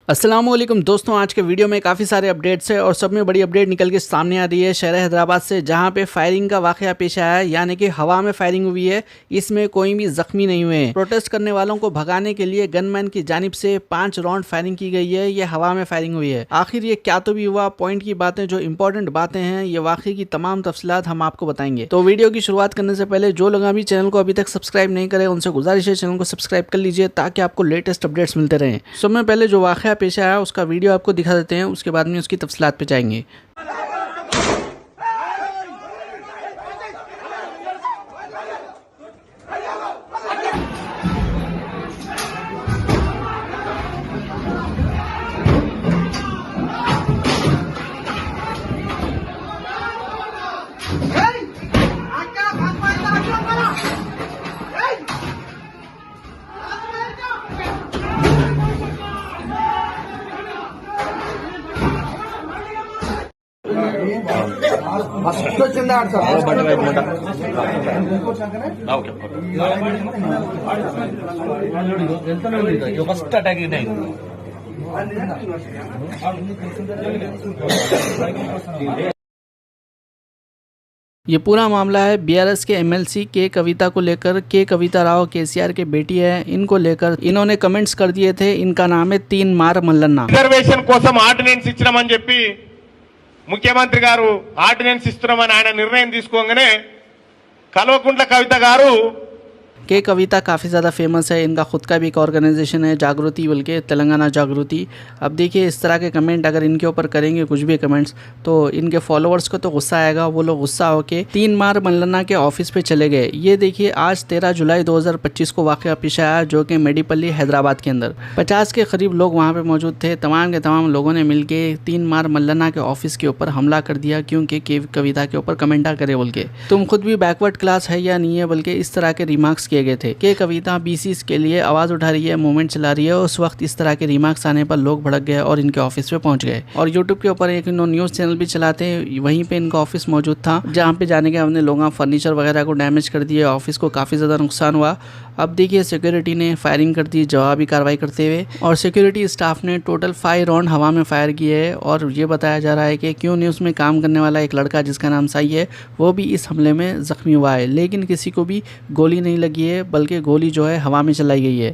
अस्सलामुअलैकुम दोस्तों, आज के वीडियो में काफ़ी सारे अपडेट्स है और सब में बड़ी अपडेट निकल के सामने आ रही है शहर हैदराबाद से, जहां पे फायरिंग का वाकया पेश आया है। यानी कि हवा में फायरिंग हुई है, इसमें कोई भी जख्मी नहीं हुए हैं। प्रोटेस्ट करने वालों को भगाने के लिए गनमैन की जानिब से 5 राउंड फायरिंग की गई है। ये हवा में फायरिंग हुई है। आखिर ये क्या तो भी हुआ, पॉइंट की बातें, जो इंपॉर्टेंट बातें हैं, ये वाकई की तमाम तफसीलात हम आपको बताएंगे। तो वीडियो की शुरुआत करने से पहले जो लोग अभी चैनल को अभी तक सब्सक्राइब नहीं करे, उनसे गुजारिश है चैनल को सब्सक्राइब कर लीजिए ताकि आपको लेटेस्ट अपडेट्स मिलते रहें। सब में पहले जो वाकया पेश आया उसका वीडियो आपको दिखा देते हैं, उसके बाद में उसकी तफसीलात पे जाएंगे। ఫస్ట్ వచ్చింది ఆడ సార్ బండి వైపు మాట ఓకే ఫస్ట్ అటాక్ ఇది ये पूरा मामला है बीआरएस के एमएलसी के कविता को लेकर। के कविता राव केसीआर के बेटी है, इनको लेकर इन्होंने कमेंट्स कर दिए थे। इनका नाम है तीन मार मल्लन्ना। రిజర్వేషన్ కోసం ఆర్డినెన్స్ ఇచ్చినామని చెప్పి ముఖ్యమంత్రి గారు ఆర్డినెన్స్ ఇస్తున్నామని ఆయన నిర్ణయం తీసుకోగానే కల్వకుంట్ల కవిత గారు के कविता काफ़ी ज़्यादा फेमस है। इनका खुद का भी एक ऑर्गेनाइजेशन है, जागृति बोल के, तेलंगाना जागृति। अब देखिए इस तरह के कमेंट अगर इनके ऊपर करेंगे कुछ भी कमेंट्स, तो इनके फॉलोअर्स को तो गुस्सा आएगा। वो लोग गुस्सा होके तीन मार मल्लन्ना के ऑफिस पे चले गए। ये देखिए आज 13 जुलाई 2025 को वाक़या पेश आया, जो कि मेडीपल्ली हैदराबाद के अंदर 50 के करीब लोग वहाँ पे मौजूद थे। तमाम के तमाम लोगों ने मिलके तीन मार मल्लन्ना के ऑफिस के ऊपर हमला कर दिया, क्योंकि के कविता के ऊपर कमेंटा करे बोल के, तुम खुद भी बैकवर्ड क्लास है या नहीं है बोल के इस तरह के रिमार्क्स किए गए थे। के कविता बीसीस के लिए आवाज़ उठा रही है, मूवमेंट चला रही है। उस वक्त इस तरह के रिमार्क्स आने पर लोग भड़क गए और इनके ऑफिस पे पहुंच गए। और यूट्यूब के ऊपर एक न्यूज़ चैनल भी चलाते हैं, वहीं पे इनका ऑफिस मौजूद था, जहां पे जाने के हमने लोगों फर्नीचर वगैरह को डैमेज कर दिए। ऑफिस को काफ़ी ज़्यादा नुकसान हुआ। अब देखिए सिक्योरिटी ने फायरिंग कर दी जवाबी कार्रवाई करते हुए, और सिक्योरिटी स्टाफ ने टोटल 5 राउंड हवा में फायर किए है। और ये बताया जा रहा है कि क्यों न्यूज़ में काम करने वाला एक लड़का जिसका नाम साई है, वो भी इस हमले में ज़ख्मी हुआ है, लेकिन किसी को भी गोली नहीं लगी है, बल्कि गोली जो है हवा में चलाई गई है।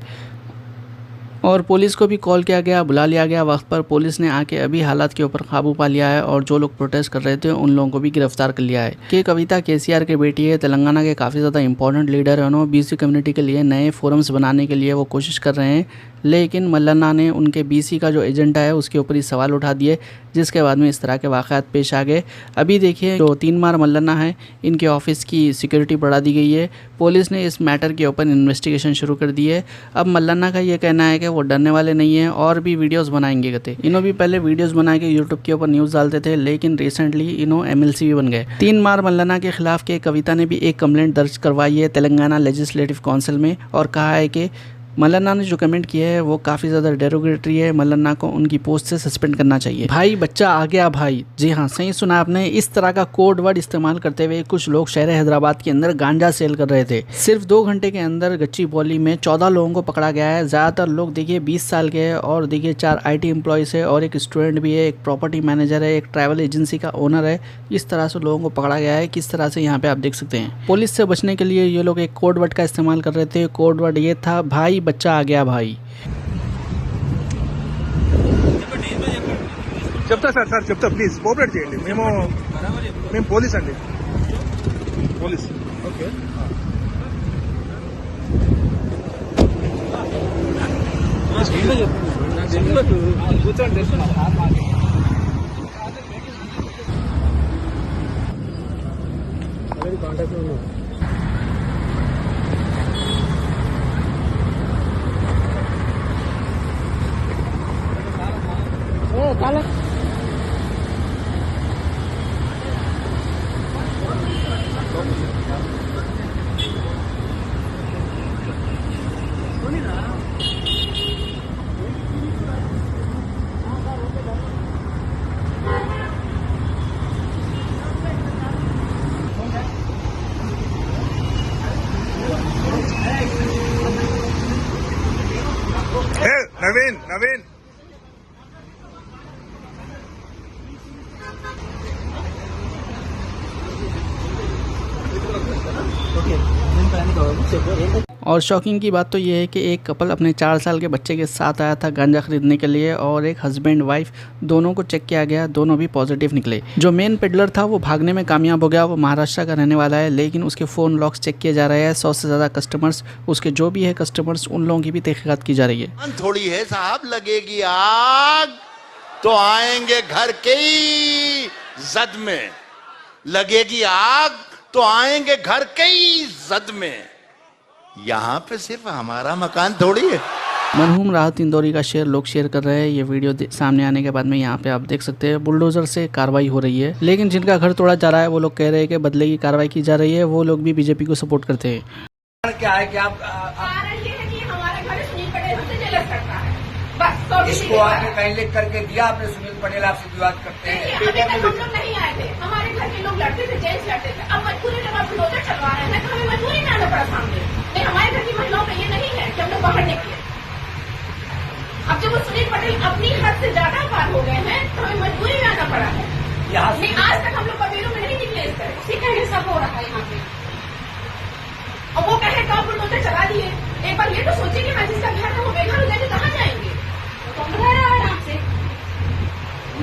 और पुलिस को भी कॉल किया गया, बुला लिया गया वक्त पर। पुलिस ने आके अभी हालात के ऊपर काबू पा लिया है, और जो लोग प्रोटेस्ट कर रहे थे उन लोगों को भी गिरफ्तार कर लिया है। के कविता केसीआर की बेटी है, तेलंगाना के काफ़ी ज़्यादा इंपॉर्टेंट लीडर है। उन्होंने बीसी कम्युनिटी के लिए नए फोरम्स बनाने के लिए वो कोशिश कर रहे हैं, लेकिन मल्लन्ना ने उनके बीसी का जो एजेंडा है उसके ऊपर ही सवाल उठा दिए, जिसके बाद में इस तरह के वाक़यात पेश आ गए। अभी देखिए जो तीन मार मल्लन्ना है, इनके ऑफिस की सिक्योरिटी बढ़ा दी गई है। पुलिस ने इस मैटर के ऊपर इन्वेस्टिगेशन शुरू कर दी है। अब मल्लन्ना का ये कहना है कि वो डरने वाले नहीं हैं और भी वीडियोस बनाएंगे। कहते इन्हों भी पहले वीडियोस बना के यूट्यूब के ऊपर न्यूज़ डालते थे, लेकिन रिसेंटली इन्हों एमएलसी भी बन गए। तीन मार मल्लन्ना के खिलाफ के कविता ने भी एक कंप्लेंट दर्ज करवाई है तेलंगाना लेजिस्लेटिव काउंसिल में, और कहा है कि मल्लन्ना ने जो कमेंट किया है वो काफ़ी ज़्यादा डेरोगेटरी है। मल्लन्ना को उनकी पोस्ट से सस्पेंड करना चाहिए। भाई बच्चा आ गया भाई, जी हाँ सही सुना आपने। इस तरह का कोड वर्ड इस्तेमाल करते हुए कुछ लोग शहर हैदराबाद के अंदर गांजा सेल कर रहे थे। सिर्फ 2 घंटे के अंदर गच्चीबौली में 14 लोगों को पकड़ा गया है। ज़्यादातर लोग देखिए 20 साल के हैं, और देखिए 4 IT एम्प्लॉयज़ है, और एक स्टूडेंट भी है, एक प्रॉपर्टी मैनेजर है, एक ट्रैवल एजेंसी का ओनर है। इस तरह से लोगों को पकड़ा गया है। किस तरह से यहाँ पे आप देख सकते हैं। पुलिस से बचने के लिए ये लोग एक कोड वर्ड का इस्तेमाल कर रहे थे। कोड वर्ड ये था, भाई बच्चा आ गया भाई। చెప్తా సార్ సార్ చెప్తా ప్లీజ్ కోఆపరేట్ చేయండి. మేము పోలీస్ అండి, పోలీస్. ఓకే కాంటాక్ట్ ఉన్నాం. నవీన్ और शॉकिंग की बात तो ये है कि एक कपल अपने 4 साल के बच्चे के साथ आया था गांजा खरीदने के लिए और एक हस्बैंड वाइफ दोनों को चेक किया गया, दोनों भी पॉजिटिव निकले। जो मेन पेडलर था वो भागने में कामयाब हो गया, वो महाराष्ट्र का रहने वाला है, लेकिन उसके फ़ोन लॉक्स चेक किए जा रहे हैं। 100 से ज़्यादा कस्टमर्स, उसके जो भी है कस्टमर्स, उन लोगों की भी तहकीकात की जा रही है। थोड़ी है साहब, लगेगी आग तो आएंगे घर के ही जद में, लगेगी आग तो आएंगे घर के ही जद में। यहाँ पे सिर्फ हमारा मकान थोड़ी है। मरहूम राहत इंदौरी का शेयर लोग शेयर कर रहे हैं। ये वीडियो सामने आने के बाद में यहाँ पे आप देख सकते हैं बुलडोजर से कार्रवाई हो रही है, लेकिन जिनका घर तोड़ा जा रहा है वो लोग कह रहे हैं कि बदले की कार्रवाई की जा रही है। वो लोग भी बीजेपी को सपोर्ट करते हैं। क्या है कि आप कारण ये है कि हमारे घर सुनील पटेल हमसे जेलस करता है, बस। तो इसको आपने कहीं लिख करके दिया, आपने सुनील पटेल आपसे विवाद करते हैं। अभी तक हम लोग नहीं आए थे, हमारे घर के लोग लड़ते थे, जेंट्स लड़ते थे। अब मजबूरी जब आप बुलडोजर चलवा रहे हैं तो हमें मजबूरी में आना पड़ा सामने। नहीं, हमारे घर की महिलाओं में ये नहीं है कि हम लोग बाहर निकले। अब जब वो सुनील पटेल अपनी हद से ज्यादा पार हो गए हैं तो हमें मजबूरी में आना पड़ा है। नहीं, आज तक हम लोग कबीरों में नहीं निकले इस तरह। उसी का हिस्सा हो रहा है यहाँ पे। और वो कहे तो बुलडोजर चला दिए। एक बार ये तो सोचिए कि मैं जिसका घर था वो बेघर हो जाएंगे, कहाँ जाएंगे? तो हम रह रहा है आपसे,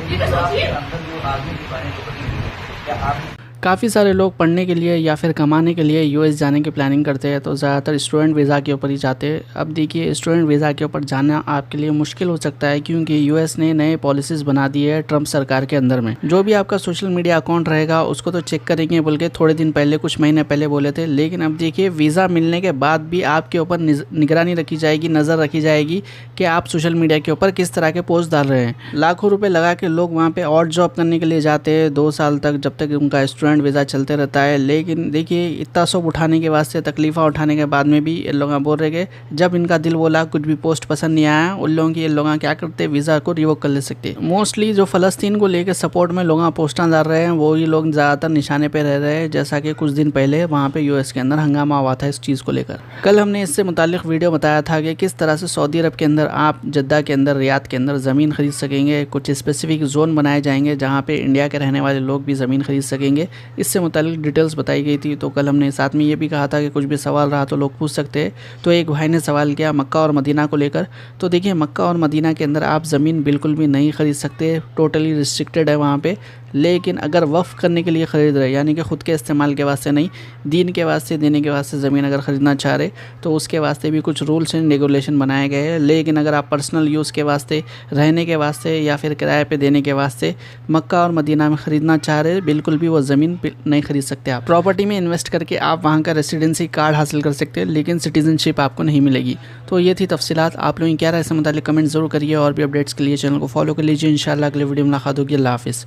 ये तो सोचिए। काफ़ी सारे लोग पढ़ने के लिए या फिर कमाने के लिए यूएस जाने की प्लानिंग करते हैं, तो ज़्यादातर स्टूडेंट वीज़ा के ऊपर ही जाते हैं। अब देखिए, स्टूडेंट वीज़ा के ऊपर जाना आपके लिए मुश्किल हो सकता है, क्योंकि यूएस ने नए पॉलिसीज़ बना दी है ट्रंप सरकार के अंदर में। जो भी आपका सोशल मीडिया अकाउंट रहेगा उसको तो चेक करेंगे बोल के थोड़े दिन पहले, कुछ महीने पहले बोले थे, लेकिन अब देखिए वीज़ा मिलने के बाद भी आपके ऊपर निगरानी रखी जाएगी, नज़र रखी जाएगी कि आप सोशल मीडिया के ऊपर किस तरह के पोस्ट डाल रहे हैं। लाखों रुपये लगा के लोग वहाँ पर और जॉब करने के लिए जाते हैं 2 साल तक, जब तक उनका स्टूडेंट वीज़ा चलते रहता है। लेकिन देखिए, इतना सब उठाने के वास्ते, तकलीफ़ा उठाने के बाद में भी ये लोग बोल रहे कि जब इनका दिल बोला, कुछ भी पोस्ट पसंद नहीं आया, उन लोगों की ये लोग क्या करते, वीज़ा को रिवोक कर ले सकते। मोस्टली जो फ़लस्तीन को लेकर सपोर्ट में लोग पोस्टां डाल रहे हैं, वो ही लोग ज़्यादातर निशाने पर रह रहे हैं, जैसा कि कुछ दिन पहले वहाँ पर यूएस के अंदर हंगामा हुआ था इस चीज़ को लेकर। कल हमने इससे मुतालिक वीडियो बताया था कि किस तरह से सऊदी अरब के अंदर आप जद्दा के अंदर, रियाद के अंदर ज़मीन खरीद सकेंगे। कुछ स्पेसिफिक जोन बनाए जाएंगे जहाँ पे इंडिया के रहने वाले लोग भी ज़मीन खरीद सकेंगे। इससे मुतालिक डिटेल्स बताई गई थी। तो कल हमने साथ में ये भी कहा था कि कुछ भी सवाल रहा तो लोग पूछ सकते हैं। तो एक भाई ने सवाल किया मक्का और मदीना को लेकर। तो देखिए, मक्का और मदीना के अंदर आप ज़मीन बिल्कुल भी नहीं खरीद सकते, टोटली रिस्ट्रिक्टेड है वहाँ पे। लेकिन अगर वफ़ करने के लिए ख़रीद रहे, यानी कि ख़ुद के इस्तेमाल के वास्ते नहीं, दीन के वास्ते, देने के वास्ते ज़मीन अगर ख़रीदना चाह रहे तो उसके वास्ते भी कुछ रूल्स एंड रेगुलेशन बनाए गए हैं। लेकिन अगर आप पर्सनल यूज़ के वास्ते, रहने के वास्ते या फिर किराए पे देने के वास्ते मक्का और मदीना में ख़रीदना चाह रहे, बिल्कुल भी वो ज़मीन नहीं खरीद सकते। आप प्रॉपर्टी में इन्वेस्ट करके आप वहाँ का रेसिडेंसी कार्ड हासिल कर सकते हैं, लेकिन सिटीज़नशिप आपको नहीं मिलेगी। तो ये थी तफसीलात। आप लोगों की क्या राय, इससे मुताल्लिक कमेंट ज़रूर करिए और भी अपडेट्स के लिए चैनल को फॉलो कर लीजिए। इंशाल्लाह अगले वीडियो में मुलाकात होगी। अल्लाह हाफ़िज़।